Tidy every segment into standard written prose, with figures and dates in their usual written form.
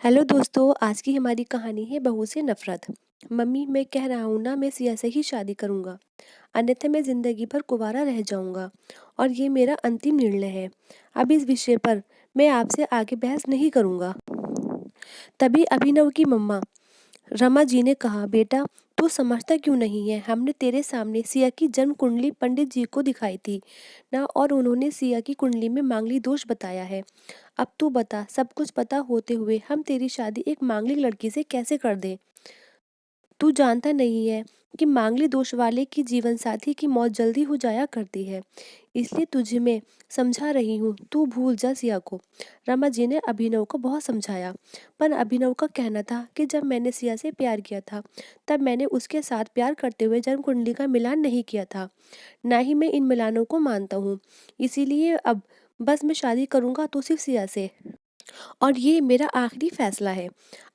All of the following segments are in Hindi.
हेलो दोस्तों, आज की हमारी कहानी है बहू से नफरत। मम्मी, मैं कह रहा हूँ ना, मैं सिया से ही शादी करूँगा, अन्यथा मैं ज़िंदगी भर कुंवारा रह जाऊँगा और ये मेरा अंतिम निर्णय है। अब इस विषय पर मैं आपसे आगे बहस नहीं करूँगा। तभी अभिनव की मम्मा रमा जी ने कहा, बेटा तू समझता क्यों नहीं है? हमने तेरे सामने सिया की जन्म कुंडली पंडित जी को दिखाई थी ना, और उन्होंने सिया की कुंडली में मांगलिक दोष बताया है। अब तू बता, सब कुछ पता होते हुए हम तेरी शादी एक मांगलिक लड़की से कैसे कर दें? तू जानता नहीं है कि मांगलिक दोष वाले की जीवन साथी की मौत जल्दी हो जाया करती है। इसलिए तुझे मैं समझा रही हूँ, तू भूल जा सिया को। रमा जी ने अभिनव को बहुत समझाया, पर अभिनव का कहना था कि जब मैंने सिया से प्यार किया था, तब मैंने उसके साथ प्यार करते हुए जन्म कुंडली का मिलान नहीं किया था। ना ही मैं इन मिलानों को मानता हूँ। इसीलिए अब बस मैं शादी करूँगा तो सिर्फ सिया से, और ये मेरा आखिरी फैसला है।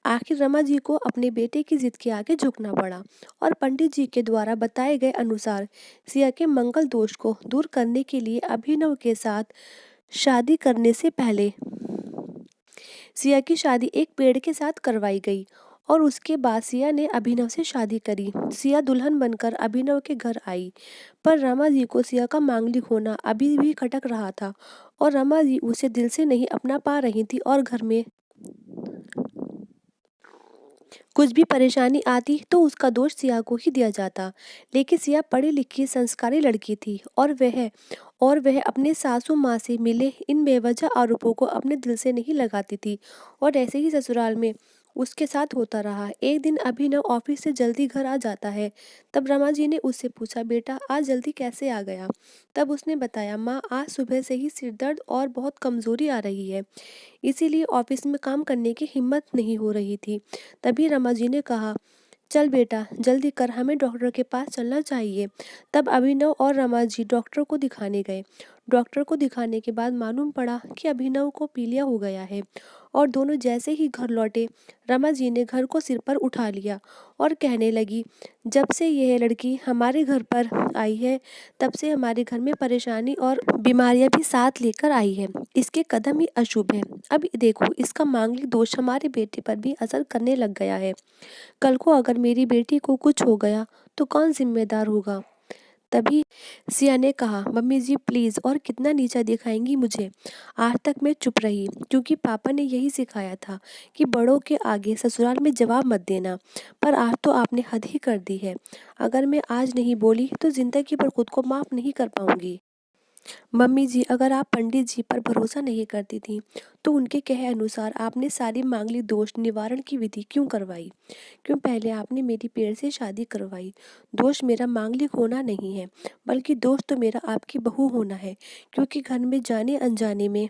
आखिर रमा जी को अपने बेटे की जिद के आगे झुकना पड़ा और पंडित जी के द्वारा बताए गए अनुसार सिया के मंगल दोष को दूर करने के लिए अभिनव के साथ शादी करने से पहले सिया की शादी एक पेड़ के साथ करवाई गई, और उसके बाद सिया ने अभिनव से शादी करी। सिया दुल्हन बनकर अभिनव के घर आई, पर रमा जी को सिया का मांगलिक होना अभी भी खटक रहा था और रमा जी उसे दिल से नहीं अपना पा रही थी, और घर में कुछ भी परेशानी आती तो उसका दोष सिया को ही दिया जाता। लेकिन सिया पढ़ी लिखी संस्कारी लड़की थी, और वह अपने सासू माँ से मिले इन बेवजह आरोपों को अपने दिल से नहीं लगाती थी, और ऐसे ही ससुराल में उसके साथ होता रहा। एक दिन अभिनव ऑफिस से जल्दी घर आ जाता है। तब रमा जी ने उससे पूछा, बेटा आज जल्दी कैसे आ गया? तब उसने बताया, माँ आज सुबह से ही सिर दर्द और बहुत कमजोरी आ रही है, इसीलिए ऑफिस में काम करने की हिम्मत नहीं हो रही थी। तभी रमा जी ने कहा, चल बेटा जल्दी कर, हमें डॉक्टर के पास चलना चाहिए। तब अभिनव और रमा जी डॉक्टर को दिखाने गए। डॉक्टर को दिखाने के बाद मालूम पड़ा कि अभिनव को पीलिया हो गया है, और दोनों जैसे ही घर लौटे, रमा जी ने घर को सिर पर उठा लिया और कहने लगी, जब से यह लड़की हमारे घर पर आई है, तब से हमारे घर में परेशानी और बीमारियां भी साथ लेकर आई है। इसके कदम ही अशुभ है। अब देखो, इसका मांगलिक दोष हमारे बेटे पर भी असर करने लग गया है। कल को अगर मेरी बेटी को कुछ हो गया तो कौन जिम्मेदार होगा? तभी सिया ने कहा, मम्मी जी प्लीज, और कितना नीचा दिखाएंगी मुझे? आज तक मैं चुप रही क्योंकि पापा ने यही सिखाया था कि बड़ों के आगे ससुराल में जवाब मत देना, पर आज तो आपने हद ही कर दी है। अगर मैं आज नहीं बोली तो जिंदगी भर खुद को माफ नहीं कर पाऊंगी। मम्मी जी, अगर आप पंडित जी पर भरोसा नहीं करती थी, तो उनके कहे अनुसार आपने सारी मांगलिक दोष निवारण की विधि क्यों करवाई? क्यों पहले आपने मेरी पेड़ से शादी करवाई? दोष मेरा मांगलिक होना नहीं है, बल्कि दोष तो मेरा आपकी बहू होना है, क्योंकि घर में जाने अनजाने में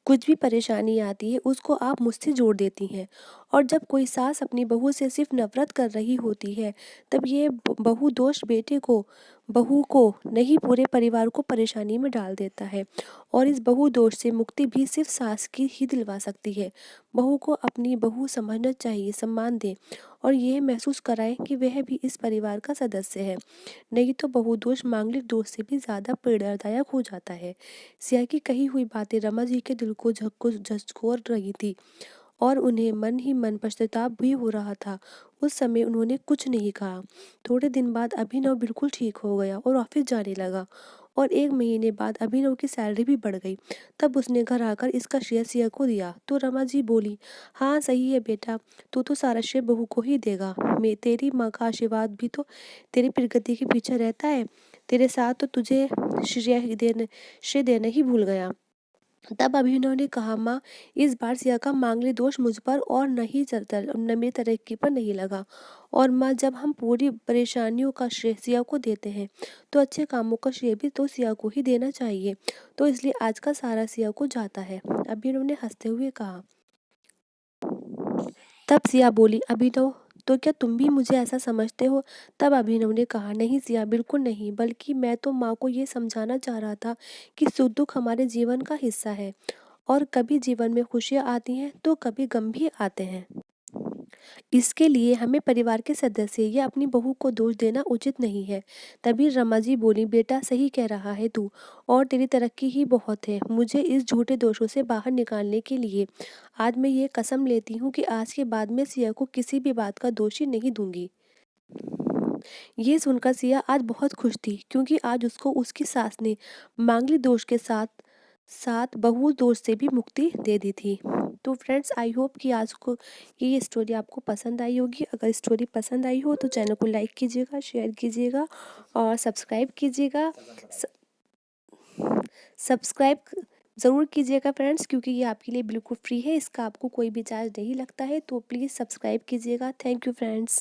कुछ भी परेशानी आती है उसको आप मुझसे जोड़ देती हैं। और जब कोई सास अपनी बहू से सिर्फ नफरत कर रही होती है, तब ये बहू दोष बेटे को, बहू को नहीं, पूरे परिवार को परेशानी में डाल देता है। और इस बहू दोष से मुक्ति भी सिर्फ सास की ही दिलवा सकती है। बहू को अपनी बहू समझना चाहिए, सम्मान दें, और यह महसूस कराएं कि वह भी इस परिवार का सदस्य है। नहीं तो बहु दोष मांगलिक दोष से भी ज्यादा पीड़ादायक हो जाता है। सिया की कही हुई बातें रमा जी के दिल को झकझोर रही थी, और उन्हें मन ही मन पश्चाताप भी हो रहा था। उस समय उन्होंने कुछ नहीं कहा। थोड़े दिन बाद अभिनव बिल्कुल ठीक हो गया और ऑफिस जाने लगा, और 1 महीने बाद अभिनव की सैलरी भी बढ़ गई। तब उसने घर आकर इसका श्रेय सिया को दिया, तो रमा जी बोली, हाँ सही है बेटा, तू तो सारा श्रेय बहू को ही देगा। मैं तेरी माँ का आशीर्वाद भी तो तेरी प्रगति के पीछे रहता है। तेरे साथ तो तुझे श्रेय देना ही भूल गया। तब अभिनव ने कहा, माँ इस बार सिया का मांगलिक दोष मुझ पर और नहीं चलता, न मेरी तरक्की पर नहीं लगा। और माँ, जब हम पूरी परेशानियों का श्रेय सिया को देते हैं, तो अच्छे कामों का श्रेय भी तो सिया को ही देना चाहिए। तो इसलिए आज का सारा सिया को जाता है, अभिनव ने हंसते हुए कहा। तब सिया बोली, अभिनव तो क्या तुम भी मुझे ऐसा समझते हो? तब अभिनव ने कहा, नहीं सिया, बिल्कुल नहीं, बल्कि मैं तो माँ को ये समझाना चाह रहा था कि सुख दुख हमारे जीवन का हिस्सा है, और कभी जीवन में खुशियाँ आती हैं तो कभी गम भी आते हैं। इसके लिए हमें परिवार के सदस्य या अपनी बहू को दोष देना उचित नहीं है। तभी रमा जी बोली, बेटा सही कह रहा है तू, और तेरी तरक्की ही बहुत है। मुझे इस झूठे दोषों से बाहर निकालने के लिए आज मैं ये कसम लेती हूँ कि आज के बाद मैं सिया को किसी भी बात का दोषी नहीं दूंगी। ये सुनकर सिया आज बहुत खुश थी, क्योंकि आज उसको उसकी सास ने मांगलिक दोष के साथ साथ बहू दोष से भी मुक्ति दे दी थी। तो फ्रेंड्स, आई होप कि आज को ये स्टोरी आपको पसंद आई होगी। अगर स्टोरी पसंद आई हो तो चैनल को लाइक कीजिएगा, शेयर कीजिएगा और सब्सक्राइब कीजिएगा। सब्सक्राइब ज़रूर कीजिएगा फ्रेंड्स, क्योंकि ये आपके लिए बिल्कुल फ्री है। इसका आपको कोई भी चार्ज नहीं लगता है, तो प्लीज़ सब्सक्राइब कीजिएगा। Thank you friends.